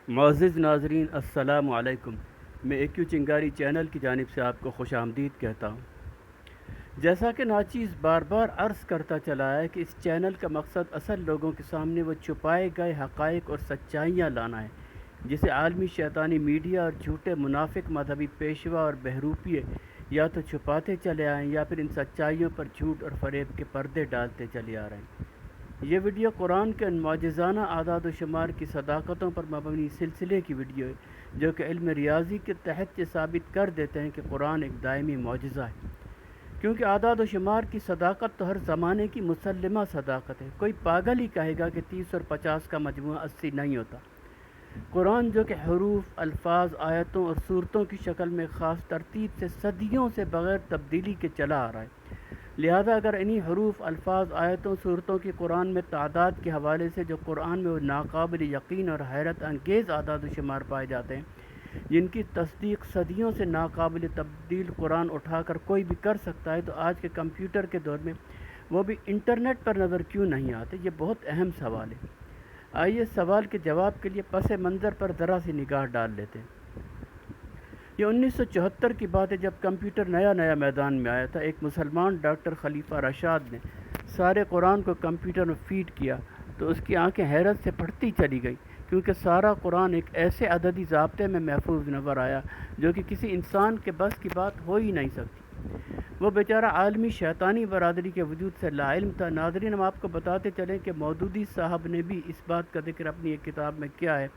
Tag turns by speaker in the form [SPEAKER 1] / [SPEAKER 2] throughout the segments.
[SPEAKER 1] معزز ناظرین السلام علیکم۔ میں ایک چنگاری چینل کی جانب سے آپ کو خوش آمدید کہتا ہوں۔ جیسا کہ ناچیز بار بار عرض کرتا چلا ہے کہ اس چینل کا مقصد اصل لوگوں کے سامنے وہ چھپائے گئے حقائق اور سچائیاں لانا ہے جسے عالمی شیطانی میڈیا اور جھوٹے منافق مذہبی پیشوا اور بہروپیے یا تو چھپاتے چلے آئیں یا پھر ان سچائیوں پر جھوٹ اور فریب کے پردے ڈالتے چلے آ رہے ہیں۔ یہ ویڈیو قرآن کے ان معجزانہ اعداد و شمار کی صداقتوں پر مبنی سلسلے کی ویڈیو ہے جو کہ علم ریاضی کے تحت یہ ثابت کر دیتے ہیں کہ قرآن ایک دائمی معجزہ ہے، کیونکہ اعداد و شمار کی صداقت تو ہر زمانے کی مسلمہ صداقت ہے۔ کوئی پاگل ہی کہے گا کہ 30 اور 50 کا مجموعہ 80 نہیں ہوتا۔ قرآن جو کہ حروف، الفاظ، آیتوں اور صورتوں کی شکل میں خاص ترتیب سے صدیوں سے بغیر تبدیلی کے چلا آ رہا ہے، لہذا اگر انہی حروف، الفاظ، آیتوں، صورتوں کی قرآن میں تعداد کے حوالے سے جو قرآن میں وہ ناقابل یقین اور حیرت انگیز اعداد و شمار پائے جاتے ہیں جن کی تصدیق صدیوں سے ناقابل تبدیل قرآن اٹھا کر کوئی بھی کر سکتا ہے، تو آج کے کمپیوٹر کے دور میں وہ بھی انٹرنیٹ پر نظر کیوں نہیں آتے؟ یہ بہت اہم سوال ہے۔ آئیے اس سوال کے جواب کے لیے پس منظر پر ذرا سی نگاہ ڈال لیتے ہیں۔ یہ 1974 کی بات ہے جب کمپیوٹر نیا میدان میں آیا تھا۔ ایک مسلمان ڈاکٹر خلیفہ رشاد نے سارے قرآن کو کمپیوٹر میں فیڈ کیا تو اس کی آنکھیں حیرت سے پھٹتی چلی گئی، کیونکہ سارا قرآن ایک ایسے عددی ضابطے میں محفوظ نظر آیا جو کہ کسی انسان کے بس کی بات ہو ہی نہیں سکتی۔ وہ بیچارہ عالمی شیطانی برادری کے وجود سے لا علم تھا۔ ناظرین، ہم آپ کو بتاتے چلیں کہ مودودی صاحب نے بھی اس بات کا ذکر اپنی ایک کتاب میں کیا ہے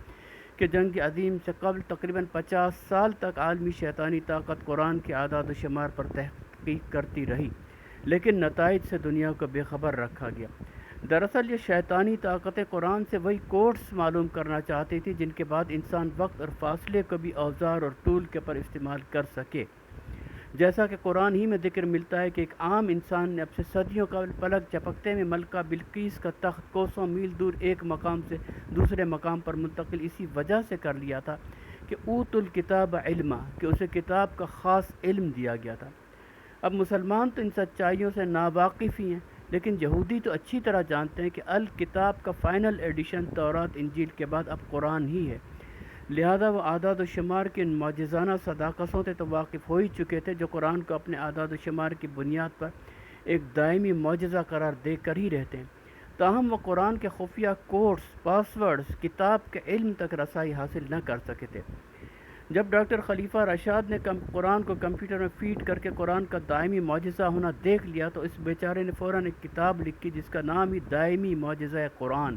[SPEAKER 1] کہ جنگ عظیم سے قبل تقریباً 50 سال تک عالمی شیطانی طاقت قرآن کے اعداد و شمار پر تحقیق کرتی رہی، لیکن نتائج سے دنیا کو بے خبر رکھا گیا۔ دراصل یہ شیطانی طاقتیں قرآن سے وہی کوڈز معلوم کرنا چاہتی تھی جن کے بعد انسان وقت اور فاصلے کو بھی اوزار اور ٹول کے پر استعمال کر سکے، جیسا کہ قرآن ہی میں ذکر ملتا ہے کہ ایک عام انسان نے اب سے صدیوں قبل پلک جھپکتے میں ملکہ بلقیس کا تخت کوسوں میل دور ایک مقام سے دوسرے مقام پر منتقل اسی وجہ سے کر لیا تھا کہ اوت الکتاب علما، کہ اسے کتاب کا خاص علم دیا گیا تھا۔ اب مسلمان تو ان سچائیوں سے ناواقف ہی ہیں، لیکن یہودی تو اچھی طرح جانتے ہیں کہ الکتاب کا فائنل ایڈیشن تورات انجیل کے بعد اب قرآن ہی ہے، لہذا وہ اعداد و شمار کی ان معجزانہ صداقتوں سے تو واقف ہو ہی چکے تھے جو قرآن کو اپنے اعداد و شمار کی بنیاد پر ایک دائمی معجزہ قرار دے کر ہی رہتے ہیں۔ تاہم وہ قرآن کے خفیہ کوڈز، پاسورڈز، کتاب کے علم تک رسائی حاصل نہ کر سکے تھے۔ جب ڈاکٹر خلیفہ رشاد نے قرآن کو کمپیوٹر میں فیڈ کر کے قرآن کا دائمی معجزہ ہونا دیکھ لیا تو اس بیچارے نے فوراً ایک کتاب لکھی جس کا نام ہی دائمی معجزہ قرآن،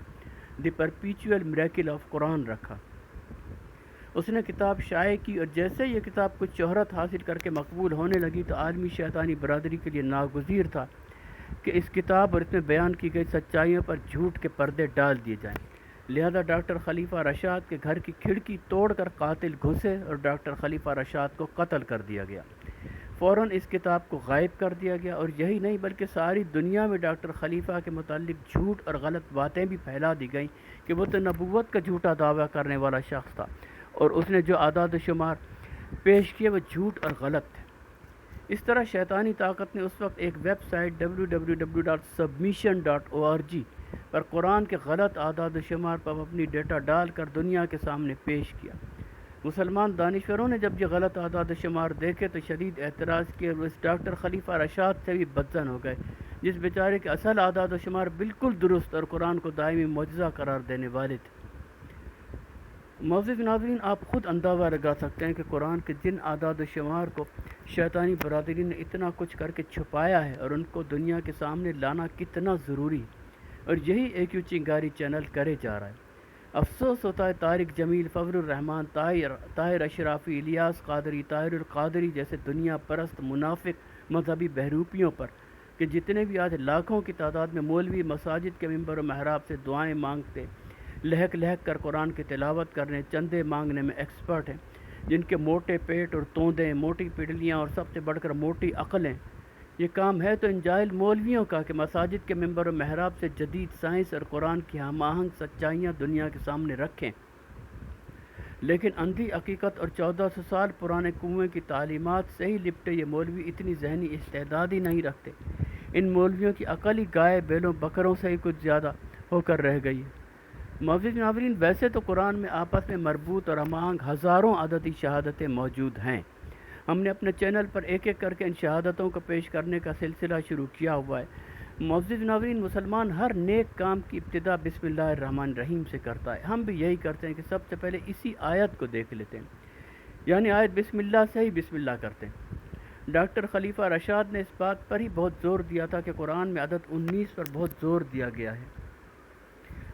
[SPEAKER 1] دی پرپیچول میریکل آف قرآن رکھا۔ اس نے کتاب شائع کی اور جیسے یہ کتاب کچھ شہرت حاصل کر کے مقبول ہونے لگی تو عالمی شیطانی برادری کے لیے ناگزیر تھا کہ اس کتاب اور اس میں بیان کی گئی سچائیوں پر جھوٹ کے پردے ڈال دیے جائیں، لہذا ڈاکٹر خلیفہ رشاد کے گھر کی کھڑکی توڑ کر قاتل گھسے اور ڈاکٹر خلیفہ رشاد کو قتل کر دیا گیا۔ فوراً اس کتاب کو غائب کر دیا گیا، اور یہی نہیں بلکہ ساری دنیا میں ڈاکٹر خلیفہ کے متعلق جھوٹ اور غلط باتیں بھی پھیلا دی گئیں کہ وہ تو نبوت کا جھوٹا دعویٰ کرنے والا شخص تھا اور اس نے جو اعداد و شمار پیش کیے وہ جھوٹ اور غلط تھے۔ اس طرح شیطانی طاقت نے اس وقت ایک ویب سائٹ www.submission.org پر قرآن کے غلط اعداد و شمار پر اپنی ڈیٹا ڈال کر دنیا کے سامنے پیش کیا۔ مسلمان دانشوروں نے جب یہ غلط اعداد و شمار دیکھے تو شدید اعتراض کیے اور اس ڈاکٹر خلیفہ رشاد سے بھی بدظن ہو گئے جس بیچارے کے اصل اعداد و شمار بالکل درست اور قرآن کو دائمی معجزہ قرار دینے والے تھے۔ معزز ناظرین، آپ خود اندازہ لگا سکتے ہیں کہ قرآن کے جن اعداد و شمار کو شیطانی برادری نے اتنا کچھ کر کے چھپایا ہے اور ان کو دنیا کے سامنے لانا کتنا ضروری ہے، اور یہی ایک چنگاری چینل کرے جا رہا ہے۔ افسوس ہوتا ہے طارق جمیل، فضل الرحمان، طاہر اشرافی، الیاس قادری، طاہر القادری جیسے دنیا پرست منافق مذہبی بہروپیوں پر کہ جتنے بھی آج لاکھوں کی تعداد میں مولوی مساجد کے ممبر و محراب سے دعائیں مانگتے، لہک لہک کر قرآن کی تلاوت کرنے، چندے مانگنے میں ایکسپرٹ ہیں، جن کے موٹے پیٹ اور توندیں، موٹی پڈلیاں اور سب سے بڑھ کر موٹی عقلیں۔ یہ کام ہے تو ان جاہل مولویوں کا کہ مساجد کے ممبر و محراب سے جدید سائنس اور قرآن کی ہم آہنگ سچائیاں دنیا کے سامنے رکھیں، لیکن اندھی حقیقت اور 1400 سال پرانے کنویں کی تعلیمات سے ہی لپٹے یہ مولوی اتنی ذہنی استعداد ہی نہیں رکھتے۔ ان مولویوں کی عقل ہی گائے، بیلوں، بکروں سے ہی کچھ زیادہ ہو کر رہ گئی ہے۔ معزز ناظرین، ویسے تو قرآن میں آپس میں مربوط اور ہم آہنگ ہزاروں عددی شہادتیں موجود ہیں۔ ہم نے اپنے چینل پر ایک ایک کر کے ان شہادتوں کو پیش کرنے کا سلسلہ شروع کیا ہوا ہے۔ معزز ناظرین، مسلمان ہر نیک کام کی ابتدا بسم اللہ الرحمن الرحیم سے کرتا ہے۔ ہم بھی یہی کرتے ہیں کہ سب سے پہلے اسی آیت کو دیکھ لیتے ہیں، یعنی آیت بسم اللہ سے ہی بسم اللہ کرتے ہیں۔ ڈاکٹر خلیفہ رشاد نے اس بات پر ہی بہت زور دیا تھا کہ قرآن میں عدد 19 پر بہت زور دیا گیا ہے۔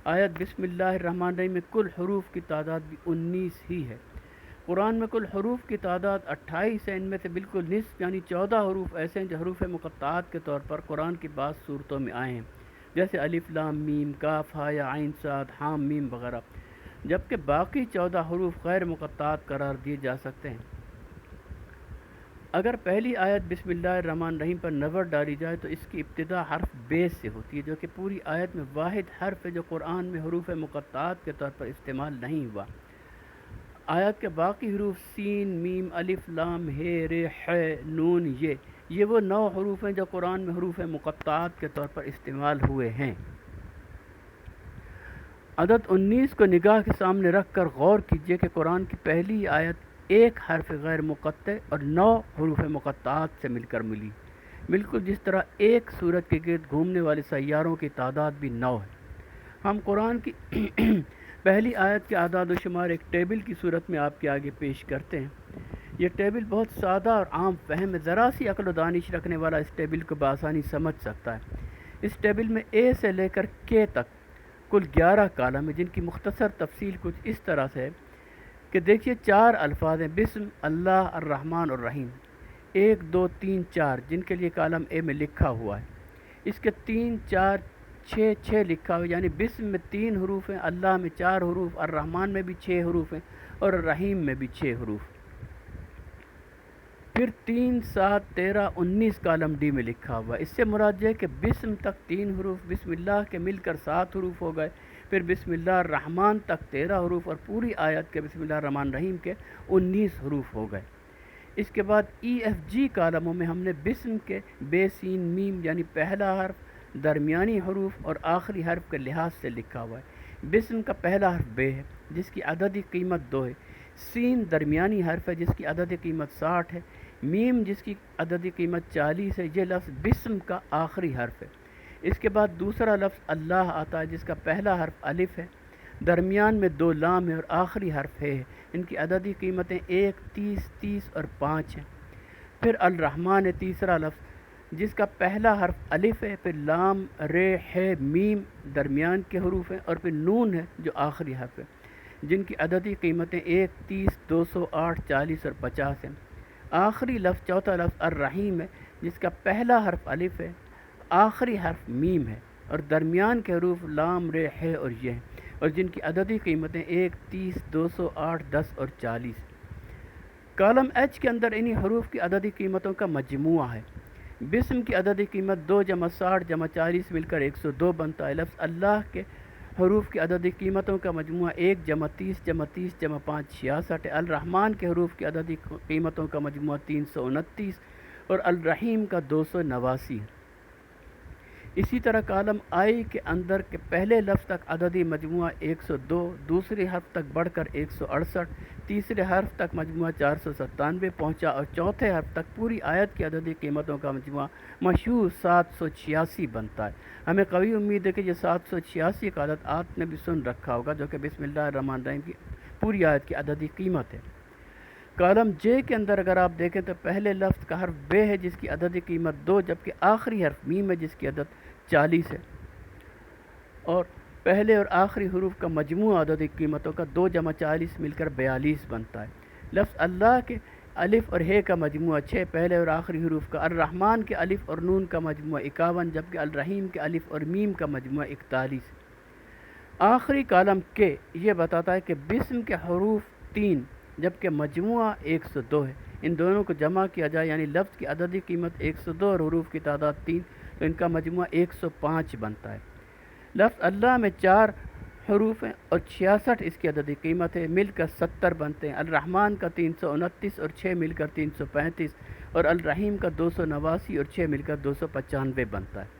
[SPEAKER 1] آیت بسم اللہ الرحمن الرحیم میں کل حروف کی تعداد بھی 19 ہی ہے۔ قرآن میں کل حروف کی تعداد 28 ہے، ان میں سے بالکل نصف یعنی 14 حروف ایسے ہیں جو حروف مقطعات کے طور پر قرآن کی بعض صورتوں میں آئے ہیں، جیسے الف لام میم، کاف ہا یا عین صاد حام میم وغیرہ، جبکہ باقی 14 حروف غیر مقطعات قرار دیے جا سکتے ہیں۔ اگر پہلی آیت بسم اللہ الرحمن الرحیم پر نظر ڈالی جائے تو اس کی ابتدا حرف بے سے ہوتی ہے، جو کہ پوری آیت میں واحد حرف ہے جو قرآن میں حروف مقطعات کے طور پر استعمال نہیں ہوا۔ آیت کے باقی حروف سین، میم، الف، لام، ہے، رے، ح، نون، یہ وہ 9 حروف ہیں جو قرآن میں حروف مقطعات کے طور پر استعمال ہوئے ہیں۔ عدد 19 کو نگاہ کے سامنے رکھ کر غور کیجئے کہ قرآن کی پہلی آیت ایک حرف غیر مقطع اور 9 حروف مقطعات سے مل کر ملی، بالکل جس طرح ایک سورج کے گرد گھومنے والے سیاروں کی تعداد بھی 9 ہے۔ ہم قرآن کی پہلی آیت کے اعداد و شمار ایک ٹیبل کی صورت میں آپ کے آگے پیش کرتے ہیں۔ یہ ٹیبل بہت سادہ اور عام فہم ہے، ذرا سی عقل و دانش رکھنے والا اس ٹیبل کو بآسانی سمجھ سکتا ہے۔ اس ٹیبل میں اے سے لے کر کے تک کل 11 کالم ہیں، جن کی مختصر تفصیل کچھ اس طرح سے ہے کہ دیکھیے 4 الفاظ ہیں، بسم اللہ الرحمن الرحیم، 1 2 3 4 جن کے لیے کالم اے میں لکھا ہوا ہے۔ اس کے 3 4 6 لکھا ہوا ہے، یعنی بسم میں 3 حروف ہیں، اللہ میں 4 حروف، الرحمن میں بھی 6 حروف ہیں اور الرحیم میں بھی 6 حروف۔ پھر 3 7 13 19 کالم ڈی میں لکھا ہوا ہے۔ اس سے مراد یہ ہے کہ بسم تک 3 حروف، بسم اللہ کے مل کر 7 حروف ہو گئے، پھر بسم اللہ الرحمن تک 13 حروف اور پوری آیت کے بسم اللہ الرحمن الرحیم کے 19 حروف ہو گئے۔ اس کے بعد ای ایف جی کالموں میں ہم نے بسم کے بے سین میم یعنی پہلا حرف، درمیانی حروف اور آخری حرف کے لحاظ سے لکھا ہوا ہے۔ بسم کا پہلا حرف بے ہے جس کی عددی قیمت 2 ہے، سین درمیانی حرف ہے جس کی عددی قیمت 60 ہے، میم جس کی عددی قیمت 40 ہے۔ یہ لفظ بسم کا آخری حرف ہے۔ اس کے بعد دوسرا لفظ اللہ آتا ہے جس کا پہلا حرف الف ہے، درمیان میں 2 لام ہے اور آخری حرف ہے۔ ان کی عددی قیمتیں 1 30 30 اور 5 ہیں۔ پھر الرحمن ہے تیسرا لفظ جس کا پہلا حرف الف ہے، پھر لام، رے، ہے، میم درمیان کے حروف ہیں اور پھر نون ہے جو آخری حرف ہے، جن کی عددی قیمتیں 1 30 208 40 اور 50 ہیں۔ آخری لفظ چوتھا لفظ الرحیم ہے جس کا پہلا حرف الف ہے، آخری حرف میم ہے اور درمیان کے حروف لام، رے، ہے اور یہ ہیں، اور جن کی عددی قیمتیں 1 30 208 10 اور 40۔ کالم ایچ کے اندر انہی حروف کی عددی قیمتوں کا مجموعہ ہے۔ بسم کی عددی قیمت 2 جمع 60 جمع 40 مل کر 102 بنتا ہے۔ لفظ اللہ کے حروف کی عددی قیمتوں کا مجموعہ 1 جمع 30 جمع 30 جمع 5 66 ہے۔ الرحمن کے حروف کی عددی قیمتوں کا مجموعہ 329 اور الرحیم کا 289 ہے۔ اسی طرح کالم آئی کے اندر کے پہلے لفظ تک عددی مجموعہ 102، دوسرے حرف تک بڑھ کر 168، تیسرے حرف تک مجموعہ 497 پہنچا اور چوتھے حرف تک پوری آیت کی عددی قیمتوں کا مجموعہ مشہور 786 بنتا ہے۔ ہمیں قوی امید ہے کہ یہ 786 کا عدد آپ نے بھی سن رکھا ہوگا، جو کہ بسم اللہ الرحمن الرحیم کی پوری آیت کی عددی قیمت ہے۔ کالم جے کے اندر اگر آپ دیکھیں تو پہلے لفظ کا حرف بے ہے جس کی عددی قیمت 2، جبکہ آخری حرف میم ہے جس کی عدد 40 ہے، اور پہلے اور آخری حروف کا مجموعہ عددی قیمتوں کا 2 جمع 40 مل کر 42 بنتا ہے۔ لفظ اللہ کے الف اور ہے کا مجموعہ 6، پہلے اور آخری حروف کا۔ الرحمن کے الف اور نون کا مجموعہ 51، جبکہ الرحیم کے الف اور میم کا مجموعہ 41۔ آخری کالم کے یہ بتاتا ہے کہ بسم کے حروف 3 جبکہ مجموعہ 102 ہے۔ ان دونوں کو جمع کیا جائے یعنی لفظ کی عددی قیمت 102 اور حروف کی تعداد 3، تو ان کا مجموعہ 105 بنتا ہے۔ لفظ اللہ میں 4 حروف ہیں اور 66 اس کی عددی قیمت ہے، مل کر 70 بنتے ہیں۔ الرحمن کا 329 اور 6 مل کر 335 اور الرحیم کا 289 اور 6 مل کر 295 بنتا ہے۔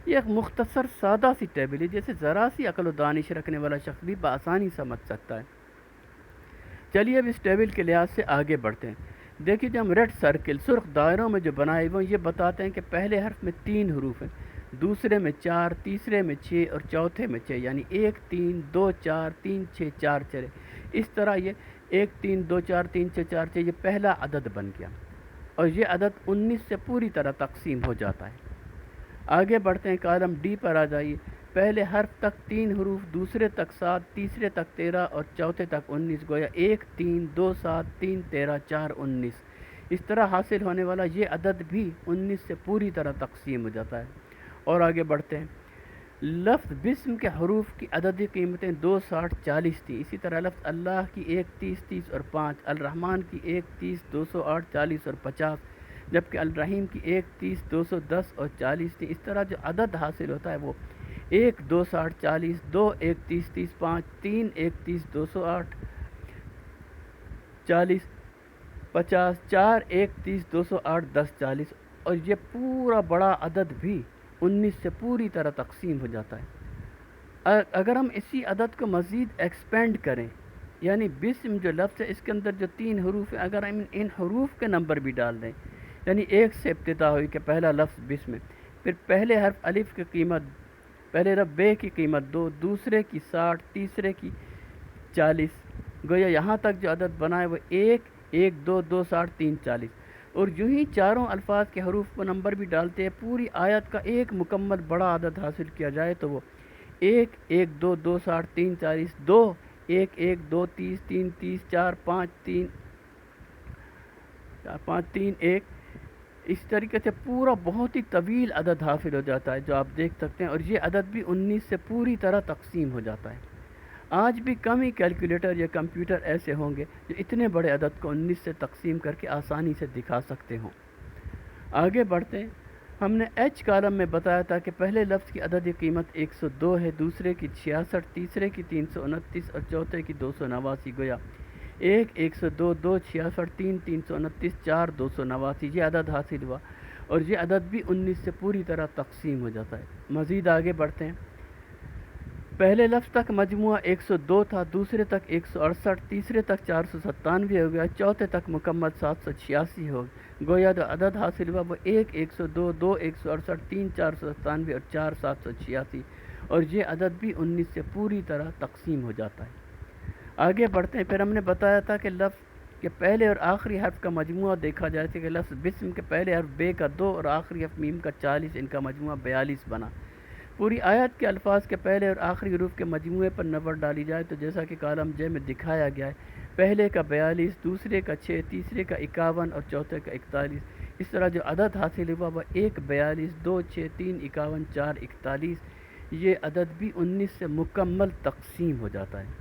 [SPEAKER 1] یہ ایک مختصر سادہ سی ٹیبل ہے جیسے ذرا سی عقل و دانش رکھنے والا شخص بھی بآسانی سمجھ سکتا ہے۔ چلیے اب اس ٹیبل کے لحاظ سے آگے بڑھتے ہیں۔ دیکھیے جو ہم ریڈ سرکل سرخ دائروں میں جو بنائے ہوئے یہ بتاتے ہیں کہ پہلے حرف میں 3 حروف ہیں، دوسرے میں 4، تیسرے میں 6 اور چوتھے میں 6، یعنی 1 3 2 4 3 6 4 چلے۔ اس طرح یہ 1 3 2 4 3 6 4 6 یہ پہلا عدد بن گیا، اور یہ عدد 19 سے پوری طرح تقسیم ہو جاتا ہے۔ آگے بڑھتے ہیں، کالم ڈی پر آ جائیے۔ پہلے حرف تک 3 حروف، دوسرے تک 7، تیسرے تک 13 اور چوتھے تک 19، گویا 1 3 2 7 3 13 4 19۔ اس طرح حاصل ہونے والا یہ عدد بھی 19 سے پوری طرح تقسیم ہو جاتا ہے۔ اور آگے بڑھتے ہیں، لفظ بسم کے حروف کی عددی قیمتیں 2 60 40 تھیں، اسی طرح لفظ اللہ کی 1 30 30 اور 5، الرحمن کی 1 30 208 40 اور 50، جبکہ الرحیم کی 1 30 210 اور 40 تھی۔ اس طرح جو عدد حاصل ہوتا ہے وہ 1 2 60 40، 2 1 30 30 5، 3 1 30 208 40 50، 4 1 30 208 10 40، اور یہ پورا بڑا عدد بھی 19 سے پوری طرح تقسیم ہو جاتا ہے۔ اگر ہم اسی عدد کو مزید ایکسپینڈ کریں، یعنی بسم جو لفظ ہے اس کے اندر جو 3 حروف ہیں، اگر ہم ان حروف کے نمبر بھی ڈال دیں، یعنی 1 سے ابتدا ہوئی کہ پہلا لفظ بسم ہے، پھر پہلے حرف الف کی قیمت، پہلے حرف بے کی قیمت 2، دوسرے کی 60، تیسرے کی 40، گویا یہاں تک جو عدد بنا ہے وہ 1 1 2 2 60 3 40، اور یوں ہی چاروں الفاظ کے حروف کو نمبر بھی ڈالتے ہیں، پوری آیت کا ایک مکمل بڑا عدد حاصل کیا جائے تو وہ 1 1 2 2 60 3 40، 2 1 1 2 30 3 30، 4 5 3 4 5 3 1، اس طریقے سے پورا بہت ہی طویل عدد حاصل ہو جاتا ہے جو آپ دیکھ سکتے ہیں، اور یہ عدد بھی 19 سے پوری طرح تقسیم ہو جاتا ہے۔ آج بھی کم ہی کیلکولیٹر یا کمپیوٹر ایسے ہوں گے جو اتنے بڑے عدد کو 19 سے تقسیم کر کے آسانی سے دکھا سکتے ہوں۔ آگے بڑھتے ہیں، ہم نے ایچ کالم میں بتایا تھا کہ پہلے لفظ کی عددی قیمت 102 ہے، دوسرے کی 66، تیسرے کی 329 اور چوتھے کی 289، گویا 1 102 2 66 3 329 4 289 یہ عدد حاصل ہوا، اور یہ عدد بھی 19 سے پوری طرح تقسیم ہو جاتا ہے۔ مزید آگے بڑھتے ہیں، پہلے لفظ تک مجموعہ 102 تھا، دوسرے تک 168، تیسرے تک 497 ہو گیا، چوتھے تک مکمل 786 ہو گیا، گویا جو عدد حاصل ہوا وہ 1 102 2 168 3 497 اور 4 786، اور یہ عدد بھی 19 سے پوری طرح تقسیم ہو جاتا ہے۔ آگے بڑھتے ہیں، پھر ہم نے بتایا تھا کہ لفظ کے پہلے اور آخری حرف کا مجموعہ دیکھا جائے کہ لفظ بسم کے پہلے حرف بے کا 2 اور آخری حرف میم کا 40، ان کا مجموعہ 42 بنا۔ پوری آیت کے الفاظ کے پہلے اور آخری حروف کے مجموعے پر نظر ڈالی جائے تو جیسا کہ کالم جے میں دکھایا گیا ہے، پہلے کا 42، دوسرے کا 6، تیسرے کا 51 اور چوتھے کا 41، اس طرح جو عدد حاصل ہوا وہ 1 42 2 6 3 51 4 41، یہ عدد بھی 19 سے مکمل تقسیم ہو جاتا ہے۔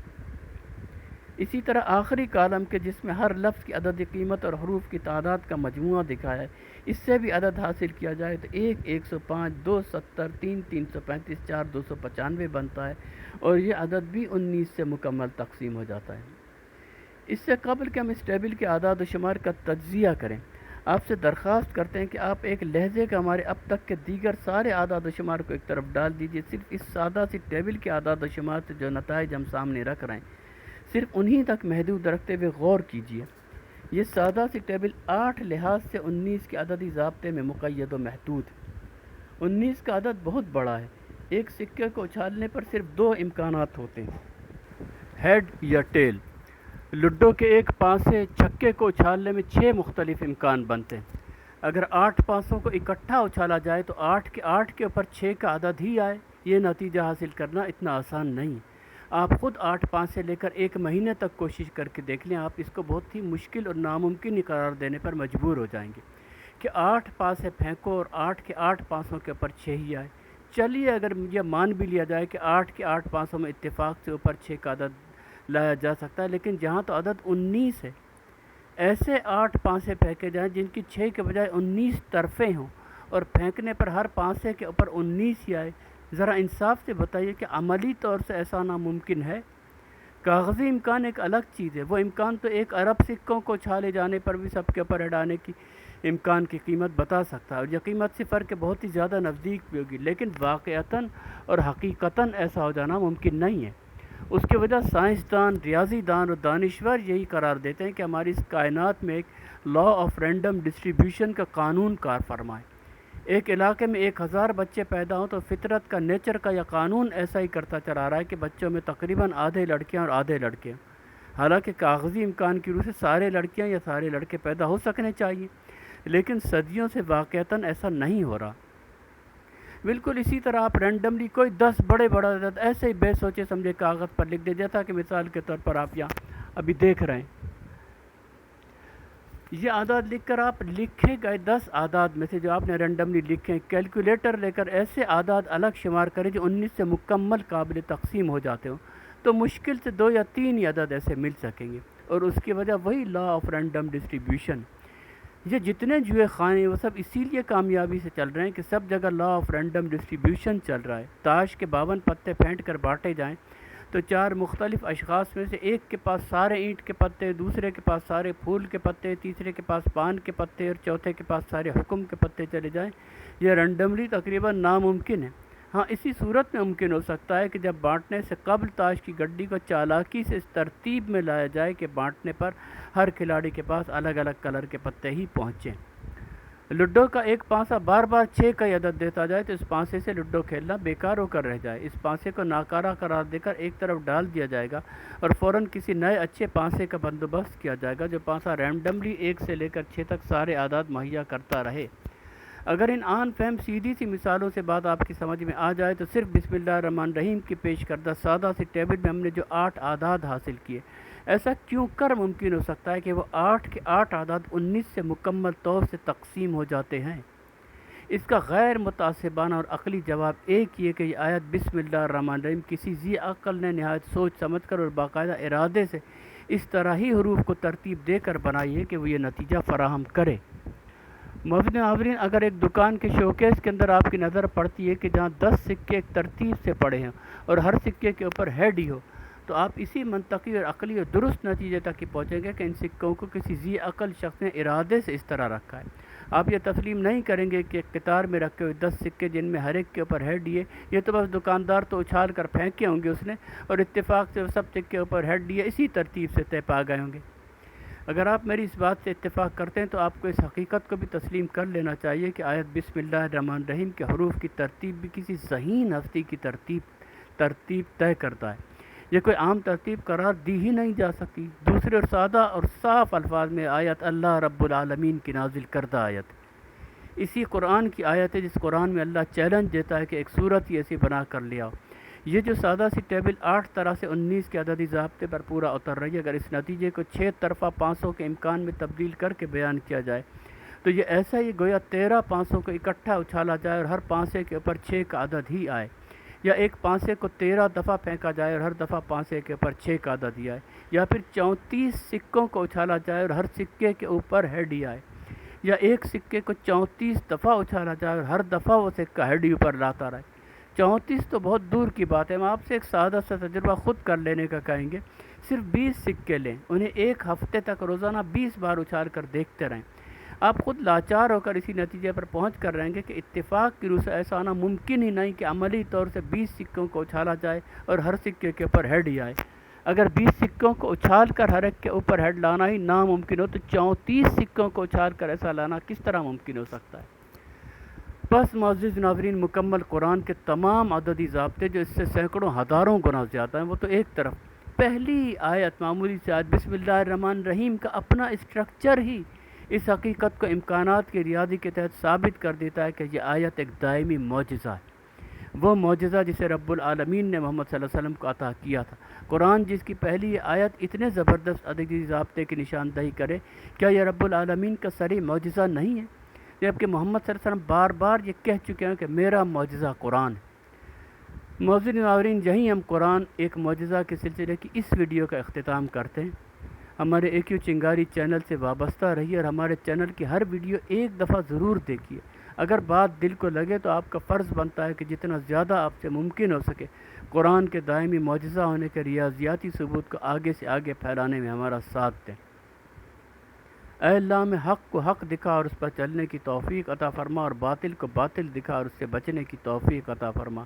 [SPEAKER 1] اسی طرح آخری کالم کے جس میں ہر لفظ کی عددی قیمت اور حروف کی تعداد کا مجموعہ دکھایا ہے، اس سے بھی عدد حاصل کیا جائے تو 1 105 2 70 3 335 4 295 بنتا ہے، اور یہ عدد بھی 19 سے مکمل تقسیم ہو جاتا ہے۔ اس سے قبل کہ ہم اس ٹیبل کے اعداد و شمار کا تجزیہ کریں، آپ سے درخواست کرتے ہیں کہ آپ ایک لہجے کا ہمارے اب تک کے دیگر سارے اعداد و شمار کو ایک طرف ڈال دیجئے، صرف اس سادہ سی ٹیبل کے اعداد و شمار سے جو نتائج ہم سامنے رکھ رہے ہیں صرف انہی تک محدود رکھتے ہوئے غور کیجیے۔ یہ سادہ سی ٹیبل 8 لحاظ سے 19 کے عددی ضابطے میں مقید و محدود ہے۔ 19 کا عدد بہت بڑا ہے، ایک سکے کو اچھالنے پر صرف 2 امکانات ہوتے ہیں، ہیڈ یا ٹیل۔ لڈو کے ایک پانسے چھکے کو اچھالنے میں 6 مختلف امکان بنتے ہیں۔ اگر 8 پانسوں کو اکٹھا اچھالا جائے تو 8 کے اوپر 6 کا عدد ہی آئے، یہ نتیجہ حاصل کرنا اتنا آسان نہیں ہے۔ آپ خود 8 پانسے لے کر 1 مہینے تک کوشش کر کے دیکھ لیں، آپ اس کو بہت ہی مشکل اور ناممکن قرار دینے پر مجبور ہو جائیں گے کہ 8 پانسے پھینکو اور 8 کے 8 پانسوں کے اوپر 6 ہی آئے۔ چلیے اگر یہ مان بھی لیا جائے کہ 8 کے 8 پانسوں میں اتفاق سے اوپر 6 کا عدد لایا جا سکتا ہے، لیکن جہاں تو عدد 19 ہے، ایسے 8 پانسے پھینکے جائیں جن کی 6 کے بجائے 19 طرفیں ہوں اور پھینکنے پر ہر پانسے کے اوپر 19 ہی آئے۔ ذرا انصاف سے بتائیے کہ عملی طور سے ایسا ناممکن ہے؟ کاغذی امکان ایک الگ چیز ہے، وہ امکان تو 1 ارب سکوں کو اچھالے جانے پر بھی سب کے اوپر اڑانے کی امکان کی قیمت بتا سکتا ہے، اور یہ قیمت صفر کے بہت ہی زیادہ نزدیک بھی ہوگی، لیکن واقعتاً اور حقیقتاً ایسا ہو جانا ممکن نہیں ہے۔ اس کی وجہ سائنسدان، ریاضی دان اور دانشور یہی قرار دیتے ہیں کہ ہماری اس کائنات میں ایک لا آف رینڈم ڈسٹریبیوشن کا قانون کار فرما ہے۔ ایک علاقے میں 1000 بچے پیدا ہوں تو فطرت کا، نیچر کا یہ قانون ایسا ہی کرتا چلا رہا ہے کہ بچوں میں تقریباً آدھے لڑکیاں اور آدھے لڑکے ہیں۔ حالانکہ کاغذی امکان کی روح سے سارے لڑکیاں یا سارے لڑکے پیدا ہو سکنے چاہیے، لیکن صدیوں سے واقعتاً ایسا نہیں ہو رہا۔ بالکل اسی طرح آپ رینڈملی کوئی 10 بڑے بڑا عدد ایسے ہی بے سوچے سمجھے کاغذ پر لکھ دے، جیسا کہ مثال کے طور پر آپ یہاں ابھی دیکھ رہے ہیں۔ یہ اعداد لکھ کر آپ لکھے گئے 10 اعداد میں سے جو آپ نے رینڈملی لکھے ہیں، کیلکولیٹر لے کر ایسے اعداد الگ شمار کریں جو 19 سے مکمل قابل تقسیم ہو جاتے ہوں، تو مشکل سے 2 یا 3 ہی عدد ایسے مل سکیں گے، اور اس کی وجہ وہی لا آف رینڈم ڈسٹریبیوشن۔ یہ جتنے جوئے خانے وہ سب اسی لیے کامیابی سے چل رہے ہیں کہ سب جگہ لا آف رینڈم ڈسٹریبیوشن چل رہا ہے۔ تاش کے 52 پتے پھینٹ کر بانٹے جائیں تو 4 مختلف اشخاص میں سے ایک کے پاس سارے اینٹ کے پتے، دوسرے کے پاس سارے پھول کے پتے، تیسرے کے پاس پان کے پتے اور چوتھے کے پاس سارے حکم کے پتے چلے جائیں، یہ رینڈملی تقریباً ناممکن ہے۔ ہاں اسی صورت میں ممکن ہو سکتا ہے کہ جب بانٹنے سے قبل تاش کی گڈی کو چالاکی سے اس ترتیب میں لایا جائے کہ بانٹنے پر ہر کھلاڑی کے پاس الگ الگ کلر کے پتے ہی پہنچیں۔ لڈو کا ایک پانسا بار بار 6 کا عدد دیتا جائے تو اس پانسے سے لڈو کھیلنا بیکار ہو کر رہ جائے۔ اس پانسے کو ناکارہ قرار دے کر ایک طرف ڈال دیا جائے گا اور فوراً کسی نئے اچھے پانسے کا بندوبست کیا جائے گا جو پانسا رینڈملی 1 سے لے کر 6 تک سارے اعداد مہیا کرتا رہے۔ اگر ان عام فہم سیدھی سی مثالوں سے بات آپ کی سمجھ میں آ جائے تو صرف بسم اللہ الرحمن الرحیم کی پیش کردہ سادہ سی ٹیبل میں ہم نے جو 8 اعداد حاصل کیے، ایسا کیوں کر ممکن ہو سکتا ہے کہ وہ 8 کے 8 اعداد 19 سے مکمل طور سے تقسیم ہو جاتے ہیں؟ اس کا غیر متعصبانہ اور عقلی جواب ایک یہ کہ یہ آیت بسم اللہ الرحمن الرحیم کسی ذی عقل نے نہایت سوچ سمجھ کر اور باقاعدہ ارادے سے اس طرح ہی حروف کو ترتیب دے کر بنائی ہے کہ وہ یہ نتیجہ فراہم کرے۔ محترم ناظرین، اگر ایک دکان کے شوکیس کے اندر آپ کی نظر پڑتی ہے کہ جہاں 10 سکے ایک ترتیب سے پڑے ہیں اور ہر سکے کے اوپر ہیڈ ہی ہو، تو آپ اسی منطقی اور عقلی اور درست نتیجے تک ہی پہنچیں گے کہ ان سکوں کو کسی ذی عقل شخص نے ارادے سے اس طرح رکھا ہے۔ آپ یہ تسلیم نہیں کریں گے کہ ایک قطار میں رکھے ہوئے 10 سکے جن میں ہر ایک کے اوپر ہیڈ دیے، یہ تو بس دکاندار تو اچھال کر پھینکے ہوں گے اس نے، اور اتفاق سے وہ سب سکے اوپر ہیڈ دیے اسی ترتیب سے طے پا گئے ہوں گے۔ اگر آپ میری اس بات سے اتفاق کرتے ہیں تو آپ کو اس حقیقت کو بھی تسلیم کر لینا چاہیے کہ آیت بسم اللہ الرحمن الرحیم کے حروف کی ترتیب بھی کسی ذہین ہستی کی ترتیب طے کرتا ہے۔ یہ کوئی عام ترتیب قرار دی ہی نہیں جا سکتی۔ دوسرے اور سادہ اور صاف الفاظ میں آیت اللہ رب العالمین کی نازل کردہ آیت، اسی قرآن کی آیت ہے جس قرآن میں اللہ چیلنج دیتا ہے کہ ایک صورت ہی ایسی بنا کر لے آؤ۔ یہ جو سادہ سی ٹیبل 8 طرح سے 19 کے عددی ضابطے پر پورا اتر رہی ہے، اگر اس نتیجے کو 6 طرفہ پانسوں کے امکان میں تبدیل کر کے بیان کیا جائے تو یہ ایسا ہی گویا 13 پانسوں کو اکٹھا اچھالا جائے اور ہر پانسے کے اوپر 6 کا عدد ہی آئے، یا ایک پانسے کو 13 دفعہ پھینکا جائے اور ہر دفعہ پانسے کے اوپر 6 کا عدد ہی آئے، یا پھر 34 سکوں کو اچھالا جائے اور ہر سکے کے اوپر ہیڈ ہی آئے، یا ایک سکے کو 34 دفعہ اچھالا جائے اور ہر دفعہ وہ سکہ ہیڈ ہی اوپر لاتا رہے۔ 34 تو بہت دور کی بات ہے، ہم آپ سے ایک سادہ سا تجربہ خود کر لینے کا کہیں گے۔ صرف 20 سکے لیں، انہیں ایک ہفتے تک روزانہ 20 بار اچھال کر دیکھتے رہیں، آپ خود لاچار ہو کر اسی نتیجے پر پہنچ کر رہیں گے کہ اتفاق کی روح سے ایسا آنا ممکن ہی نہیں کہ عملی طور سے 20 سکوں کو اچھالا جائے اور ہر سکے کے اوپر ہیڈ ہی آئے۔ اگر 20 سکوں کو اچھال کر ہر ایک کے اوپر ہیڈ لانا ہی ناممکن ہو تو 34 سکوں کو اچھال کر ایسا لانا کس طرح ممکن ہو سکتا ہے؟ بس معزز ناظرین، مکمل قرآن کے تمام عددی ضابطے جو اس سے سینکڑوں ہزاروں گنا زیادہ ہیں، وہ تو ایک طرف، پہلی آیت معمولی سے آیت بسم اللہ الرحمن الرحیم کا اپنا اسٹرکچر ہی اس حقیقت کو امکانات کے ریاضی کے تحت ثابت کر دیتا ہے کہ یہ آیت ایک دائمی معجزہ ہے، وہ معجزہ جسے رب العالمین نے محمد صلی اللہ علیہ وسلم کو عطا کیا تھا۔ قرآن جس کی پہلی آیت اتنے زبردست عددی ضابطے کی نشاندہی کرے، کیا یہ رب العالمین کا صریح معجزہ نہیں ہے؟ جبکہ محمد صلی اللہ علیہ وسلم بار بار یہ کہہ چکے ہیں کہ میرا معجزہ قرآن ہے۔ معزز ناظرین، یہیں ہم قرآن ایک معجزہ کے سلسلے کی اس ویڈیو کا اختتام کرتے ہیں۔ ہمارے AQ چنگاری چینل سے وابستہ رہیے اور ہمارے چینل کی ہر ویڈیو ایک دفعہ ضرور دیکھیے۔ اگر بات دل کو لگے تو آپ کا فرض بنتا ہے کہ جتنا زیادہ آپ سے ممکن ہو سکے قرآن کے دائمی معجزہ ہونے کے ریاضیاتی ثبوت کو آگے سے آگے پھیلانے میں ہمارا ساتھ دیں۔ اے اللہ ہمیں حق کو حق دکھا اور اس پر چلنے کی توفیق عطا فرما، اور باطل کو باطل دکھا اور اس سے بچنے کی توفیق عطا فرما۔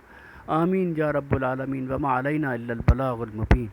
[SPEAKER 1] آمین یا رب العالمین، وما علینا الا البلاغ المبین۔